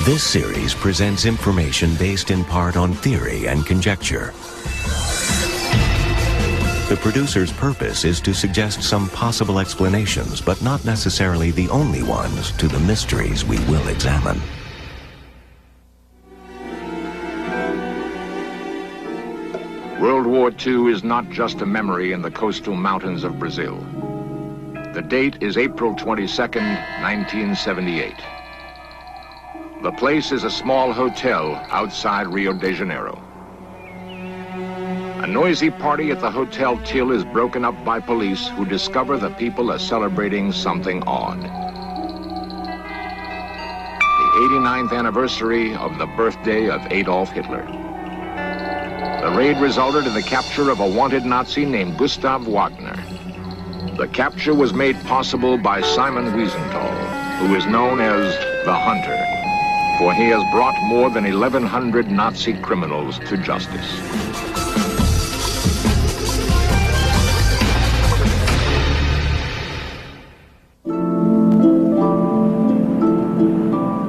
This series presents information based in part on theory and conjecture. The producer's purpose is to suggest some possible explanations, but not necessarily the only ones, to the mysteries we will examine. World War II is not just a memory in the coastal mountains of Brazil. The date is April 22nd, 1978. The place is a small hotel outside Rio de Janeiro. A noisy party at the Hotel Till is broken up by police who discover the people are celebrating something odd. The 89th anniversary of the birthday of Adolf Hitler. The raid resulted in the capture of a wanted Nazi named Gustav Wagner. The capture was made possible by Simon Wiesenthal, who is known as the Hunter, for he has brought more than 1,100 Nazi criminals to justice.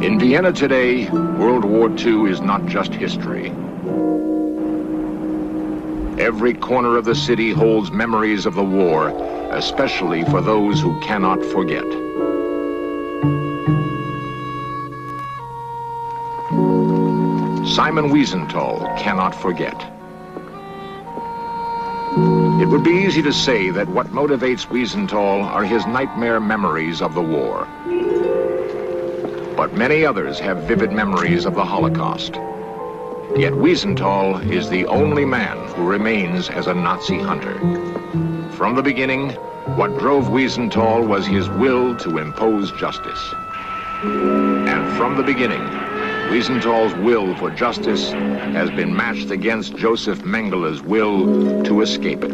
In Vienna today, World War II is not just history. Every corner of the city holds memories of the war, especially for those who cannot forget. Simon Wiesenthal cannot forget. It would be easy to say that what motivates Wiesenthal are his nightmare memories of the war. But many others have vivid memories of the Holocaust. Yet Wiesenthal is the only man who remains as a Nazi hunter. From the beginning, what drove Wiesenthal was his will to impose justice. And from the beginning, Wiesenthal's will for justice has been matched against Josef Mengele's will to escape it.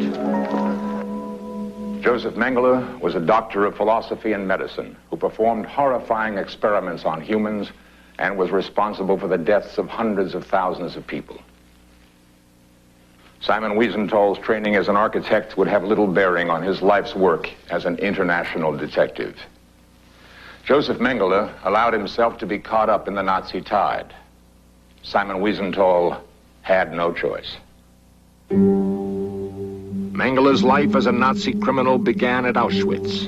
Josef Mengele was a doctor of philosophy and medicine who performed horrifying experiments on humans and was responsible for the deaths of hundreds of thousands of people. Simon Wiesenthal's training as an architect would have little bearing on his life's work as an international detective. Josef Mengele allowed himself to be caught up in the Nazi tide. Simon Wiesenthal had no choice. Mengele's life as a Nazi criminal began at Auschwitz.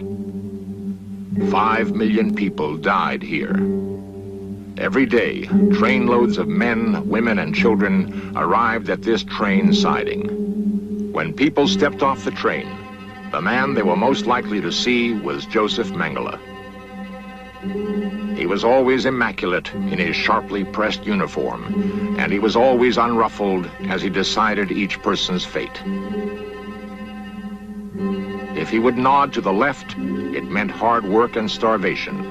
5 million people died here. Every day, trainloads of men, women, and children arrived at this train siding. When people stepped off the train, the man they were most likely to see was Josef Mengele. He was always immaculate in his sharply pressed uniform, and he was always unruffled as he decided each person's fate. If he would nod to the left, it meant hard work and starvation.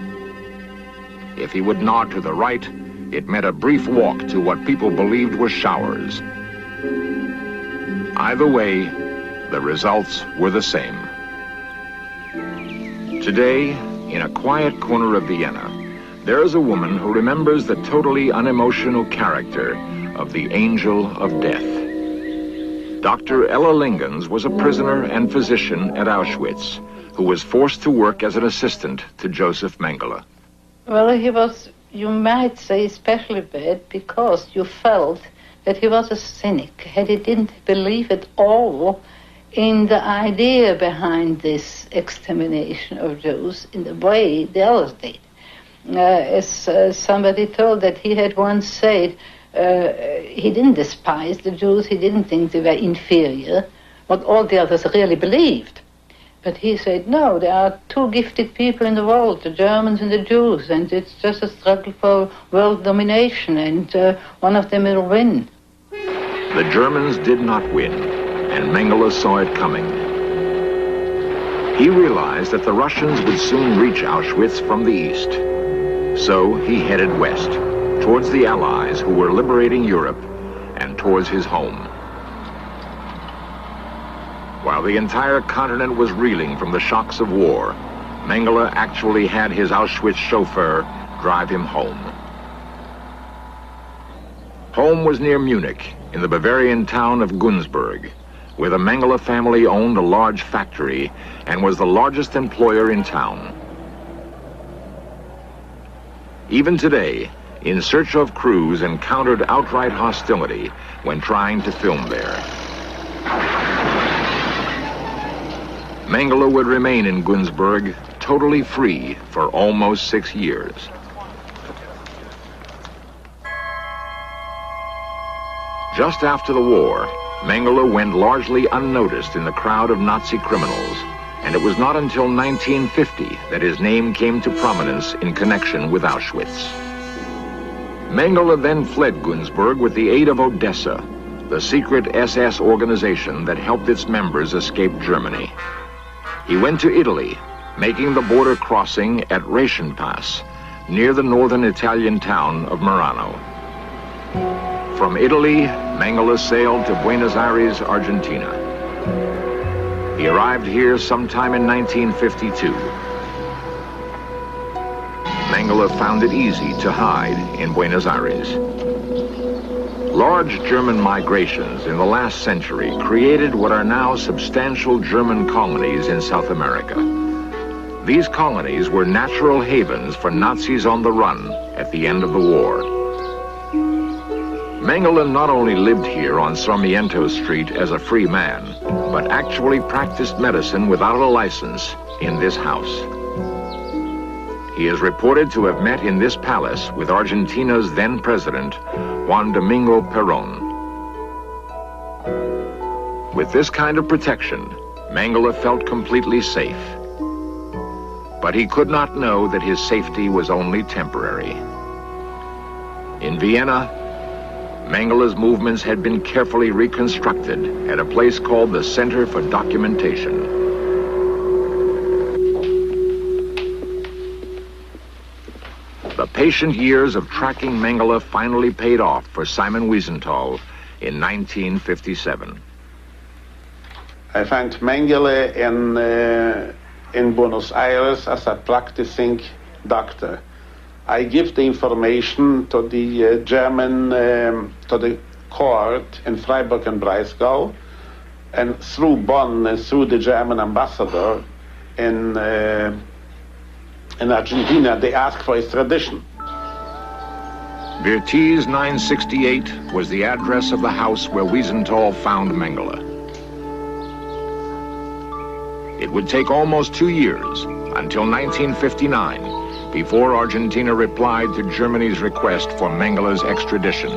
If he would nod to the right, it meant a brief walk to what people believed were showers. Either way, the results were the same. Today, in a quiet corner of Vienna, there is a woman who remembers the totally unemotional character of the Angel of Death. Dr. Ella Lingens was a prisoner and physician at Auschwitz who was forced to work as an assistant to Josef Mengele. Well, he was, you might say, especially bad because you felt that he was a cynic, and he didn't believe at all in the idea behind this extermination of Jews in the way the others did. As somebody told that he had once said, he didn't despise the Jews, he didn't think they were inferior, what all the others really believed. But he said, no, there are two gifted people in the world, the Germans and the Jews, and it's just a struggle for world domination, and one of them will win. The Germans did not win, and Mengele saw it coming. He realized that the Russians would soon reach Auschwitz from the east. So he headed west, towards the Allies who were liberating Europe, and towards his home. While the entire continent was reeling from the shocks of war, Mengele actually had his Auschwitz chauffeur drive him home. Home was near Munich, in the Bavarian town of Günzburg, where the Mengele family owned a large factory and was the largest employer in town. Even today, in search of crews encountered outright hostility when trying to film there. Mengele would remain in Günzburg totally free for almost 6 years. Just after the war, Mengele went largely unnoticed in the crowd of Nazi criminals, and it was not until 1950 that his name came to prominence in connection with Auschwitz. Mengele then fled Günzburg with the aid of Odessa, the secret SS organization that helped its members escape Germany. He went to Italy, making the border crossing at Reichenpass, near the northern Italian town of Merano. From Italy, Mengele sailed to Buenos Aires, Argentina. He arrived here sometime in 1952. Mengele found it easy to hide in Buenos Aires. Large German migrations in the last century created what are now substantial German colonies in South America. These colonies were natural havens for Nazis on the run at the end of the war. Mengele not only lived here on Sarmiento Street as a free man, but actually practiced medicine without a license in this house. He is reported to have met in this palace with Argentina's then president, Juan Domingo Perón. With this kind of protection, Mengele felt completely safe. But he could not know that his safety was only temporary. In Vienna, Mengele's movements had been carefully reconstructed at a place called the Center for Documentation. The patient years of tracking Mengele finally paid off for Simon Wiesenthal in 1957. I found Mengele in Buenos Aires as a practicing doctor. I give the information to the German, to the court in Freiburg and Breisgau, and through Bonn and through the German ambassador in Argentina, they asked for extradition. Virties 968 was the address of the house where Wiesenthal found Mengele. It would take almost 2 years, until 1959, before Argentina replied to Germany's request for Mengele's extradition.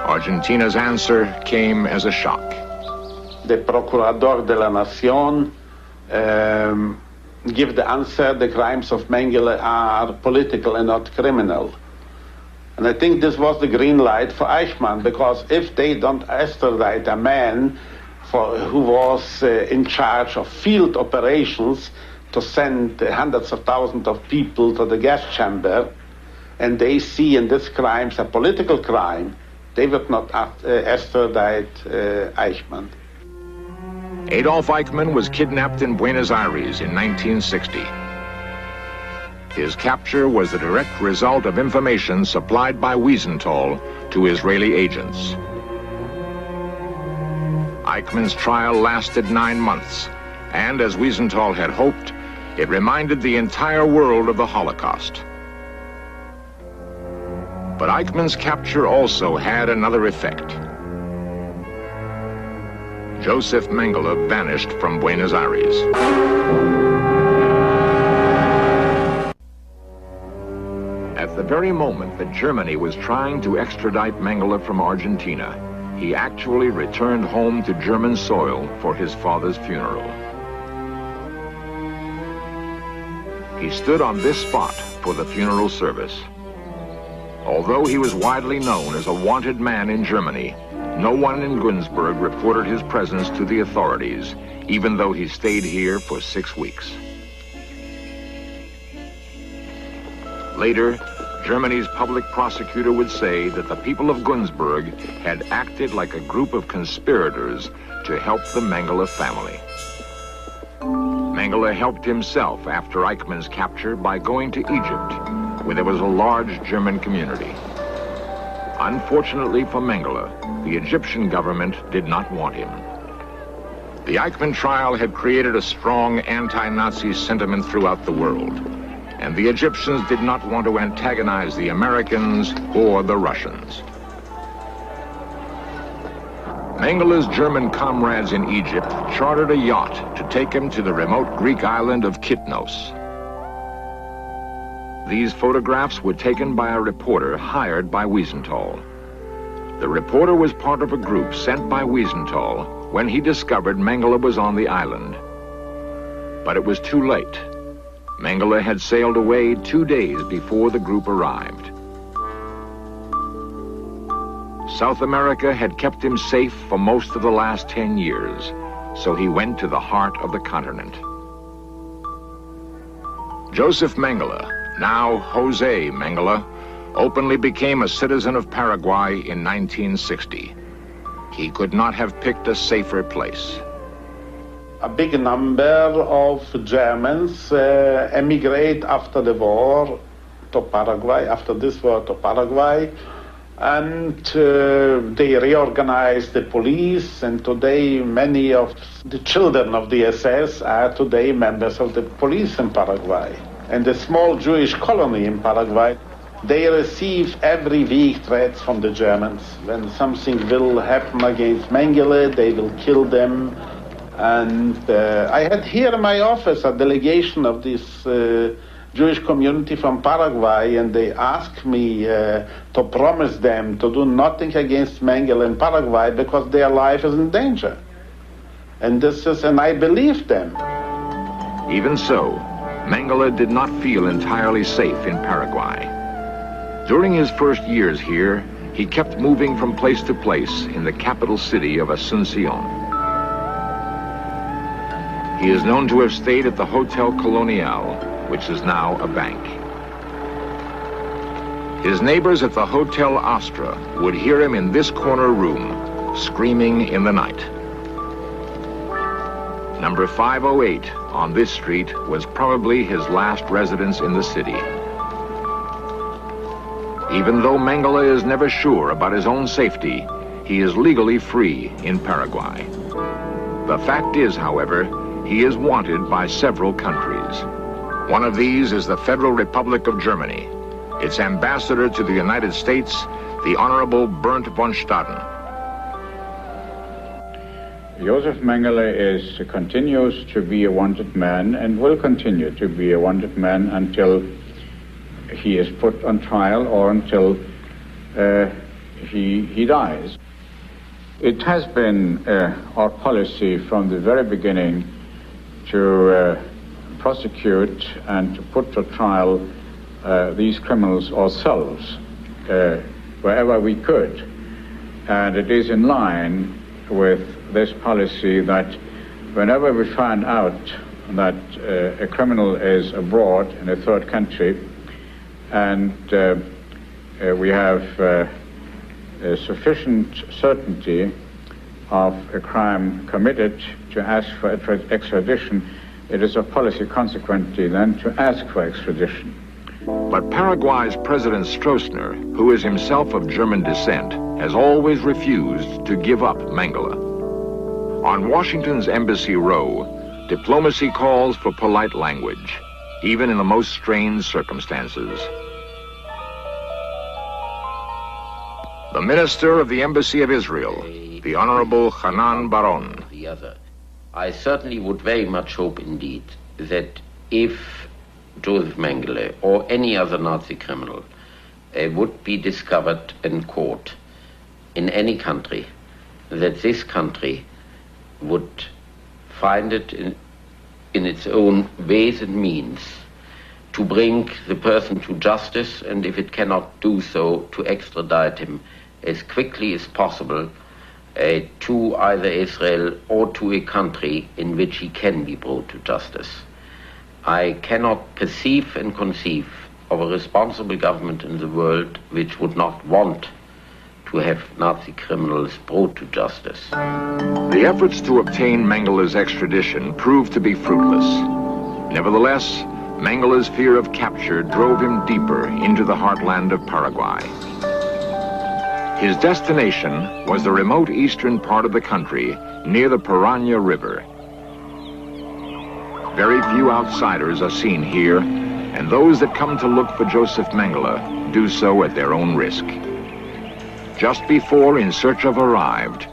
Argentina's answer came as a shock. The Procurador de la Nación give the answer: the crimes of Mengele are political and not criminal. And I think this was the green light for Eichmann, because if they don't extradite a man who was in charge of field operations to send hundreds of thousands of people to the gas chamber, and they see in this crime a political crime, they would not extradite Eichmann. Adolf Eichmann was kidnapped in Buenos Aires in 1960. His capture was the direct result of information supplied by Wiesenthal to Israeli agents. Eichmann's trial lasted 9 months, and as Wiesenthal had hoped, it reminded the entire world of the Holocaust. But Eichmann's capture also had another effect. Josef Mengele vanished from Buenos Aires. At the very moment that Germany was trying to extradite Mengele from Argentina, he actually returned home to German soil for his father's funeral. He stood on this spot for the funeral service. Although he was widely known as a wanted man in Germany, no one in Günzburg reported his presence to the authorities, even though he stayed here for 6 weeks. Later, Germany's public prosecutor would say that the people of Günzburg had acted like a group of conspirators to help the Mengele family. Mengele helped himself after Eichmann's capture by going to Egypt, where there was a large German community. Unfortunately for Mengele, the Egyptian government did not want him. The Eichmann trial had created a strong anti-Nazi sentiment throughout the world, and the Egyptians did not want to antagonize the Americans or the Russians. Mengele's German comrades in Egypt chartered a yacht to take him to the remote Greek island of Kitnos. These photographs were taken by a reporter hired by Wiesenthal. The reporter was part of a group sent by Wiesenthal when he discovered Mengele was on the island. But it was too late. Mengele had sailed away 2 days before the group arrived. South America had kept him safe for most of the last 10 years, so he went to the heart of the continent. Josef Mengele, now Jose Mengele, openly became a citizen of Paraguay in 1960. He could not have picked a safer place. A big number of Germans emigrate after the war to Paraguay, after this war to Paraguay, and they reorganized the police, and today many of the children of the SS are today members of the police in Paraguay. And the small Jewish colony in Paraguay, they receive every week threats from the Germans. When something will happen against Mengele, they will kill them. And I had here in my office a delegation of this Jewish community from Paraguay, and they asked me to promise them to do nothing against Mengele in Paraguay because their life is in danger. And I believed them. Even so, Mengele did not feel entirely safe in Paraguay. During his first years here, he kept moving from place to place in the capital city of Asuncion. He is known to have stayed at the Hotel Colonial, which is now a bank. His neighbors at the Hotel Astra would hear him in this corner room, screaming in the night. Number 508 on this street was probably his last residence in the city. Even though Mengele is never sure about his own safety, he is legally free in Paraguay. The fact is, however, he is wanted by several countries. One of these is the Federal Republic of Germany. Its ambassador to the United States, the Honorable Bernd von Staden. Josef Mengele continues to be a wanted man and will continue to be a wanted man until he is put on trial or until he dies. It has been our policy from the very beginning to prosecute and to put to trial these criminals ourselves wherever we could. And it is in line with this policy that whenever we find out that a criminal is abroad in a third country and we have sufficient certainty of a crime committed to ask for extradition, it is a policy consequently then to ask for extradition. But Paraguay's President Stroessner, who is himself of German descent, has always refused to give up Mengele. On Washington's Embassy Row, diplomacy calls for polite language, even in the most strained circumstances. The Minister of the Embassy of Israel, the Honorable Hanan Baron. The other. I certainly would very much hope indeed that if Josef Mengele or any other Nazi criminal would be discovered and caught in any country, that this country would find it in its own ways and means to bring the person to justice, and if it cannot do so, to extradite him as quickly as possible to either Israel or to a country in which he can be brought to justice. I cannot perceive and conceive of a responsible government in the world which would not want to have Nazi criminals brought to justice. The efforts to obtain Mengele's extradition proved to be fruitless. Nevertheless, Mengele's fear of capture drove him deeper into the heartland of Paraguay. His destination was the remote eastern part of the country near the Paraná River. Very few outsiders are seen here, and those that come to look for Josef Mengele do so at their own risk. Just before In Search of arrived,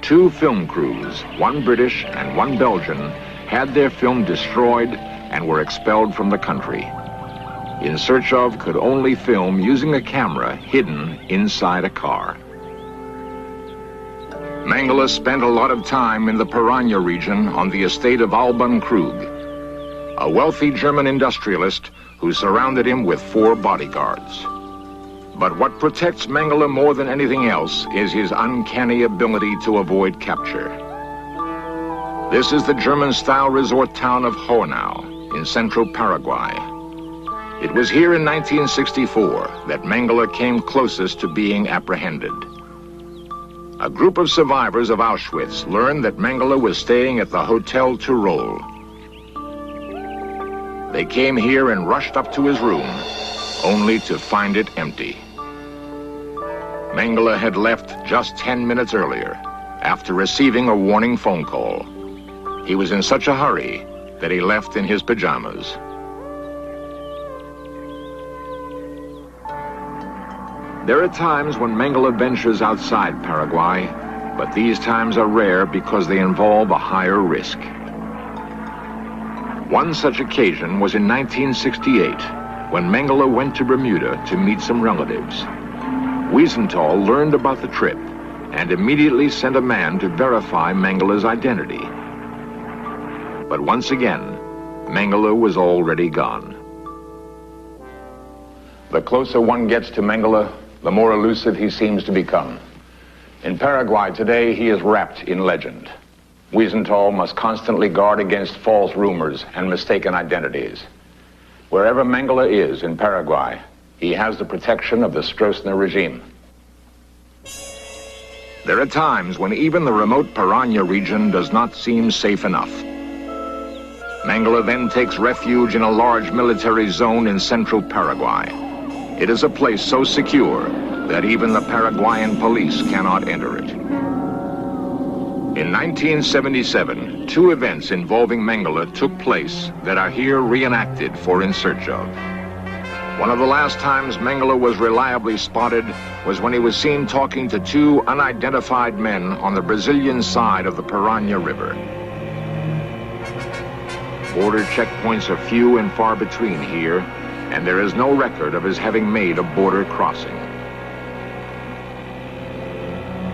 2 film crews, one British and one Belgian, had their film destroyed and were expelled from the country. In Search of could only film using a camera hidden inside a car. Mengele spent a lot of time in the Paraguay region on the estate of Alban Krug, a wealthy German industrialist who surrounded him with 4 bodyguards. But what protects Mengele more than anything else is his uncanny ability to avoid capture. This is the German-style resort town of Honau in central Paraguay. It was here in 1964 that Mengele came closest to being apprehended. A group of survivors of Auschwitz learned that Mengele was staying at the Hotel Tyrol. They came here and rushed up to his room, only to find it empty. Mengele had left just 10 minutes earlier, after receiving a warning phone call. He was in such a hurry that he left in his pajamas. There are times when Mengele ventures outside Paraguay, but these times are rare because they involve a higher risk. One such occasion was in 1968, when Mengele went to Bermuda to meet some relatives. Wiesenthal learned about the trip and immediately sent a man to verify Mengele's identity. But once again, Mengele was already gone. The closer one gets to Mengele, the more elusive he seems to become. In Paraguay today, he is wrapped in legend. Wiesenthal must constantly guard against false rumors and mistaken identities. Wherever Mengele is in Paraguay, he has the protection of the Stroessner regime. There are times when even the remote Paraguay region does not seem safe enough. Mengele then takes refuge in a large military zone in central Paraguay. It is a place so secure that even the Paraguayan police cannot enter it. In 1977, 2 events involving Mengele took place that are here reenacted for In Search of. One of the last times Mengele was reliably spotted was when he was seen talking to 2 unidentified men on the Brazilian side of the Paraná River. Border checkpoints are few and far between here, and there is no record of his having made a border crossing.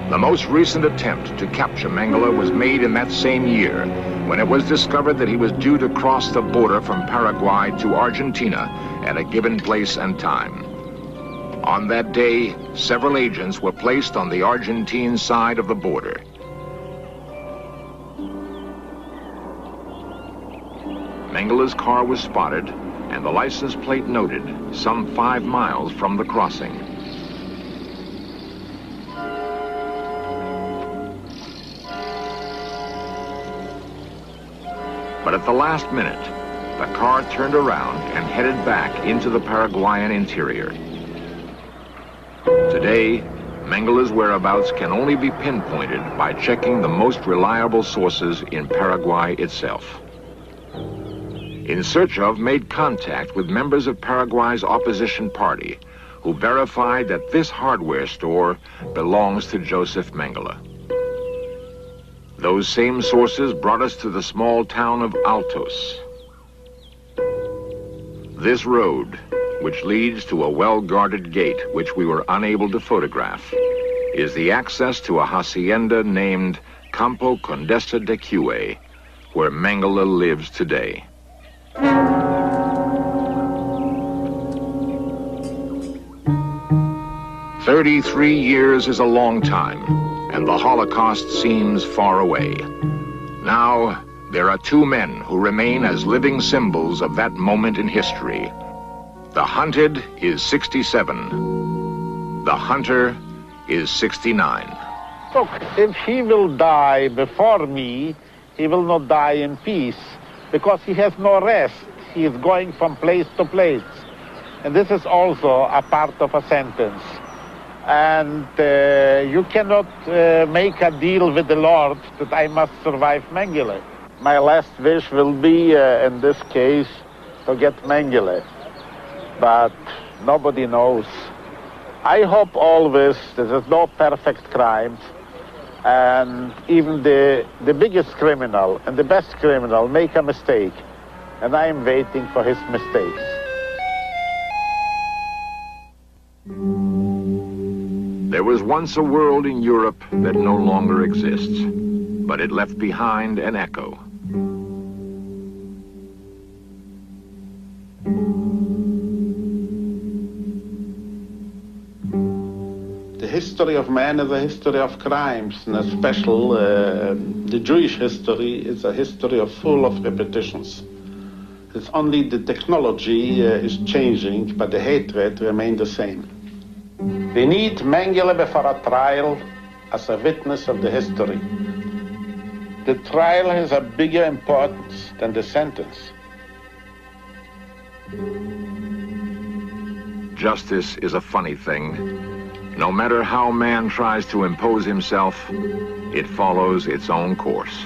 The most recent attempt to capture Mengele was made in that same year, when it was discovered that he was due to cross the border from Paraguay to Argentina at a given place and time. On that day, several agents were placed on the Argentine side of the border. Mengele's car was spotted, and the license plate noted some 5 miles from the crossing. But at the last minute, the car turned around and headed back into the Paraguayan interior. Today, Mengele's whereabouts can only be pinpointed by checking the most reliable sources in Paraguay itself. In Search of made contact with members of Paraguay's opposition party, who verified that this hardware store belongs to Josef Mengele. Those same sources brought us to the small town of Altos. This road, which leads to a well-guarded gate which we were unable to photograph, is the access to a hacienda named Campo Condesa de Cue, where Mengele lives today. 33 years is a long time, and the Holocaust seems far away. Now, there are 2 men who remain as living symbols of that moment in history. The hunted is 67. The hunter is 69. Look, if he will die before me, he will not die in peace, because he has no rest. He is going from place to place. And this is also a part of a sentence. And you cannot make a deal with the Lord that I must survive Mengele. My last wish will be, in this case, to get Mengele. but nobody knows. I hope always that there's no perfect crimes, and even the biggest criminal and the best criminal make a mistake, and I am waiting for his mistakes. There was once a world in Europe that no longer exists, but it left behind an echo. The history of man is a history of crimes, and especially the Jewish history is a history full of repetitions. It's only the technology is changing, but the hatred remains the same. We need Mengele before a trial as a witness of the history. The trial has a bigger importance than the sentence. Justice is a funny thing. No matter how man tries to impose himself, it follows its own course.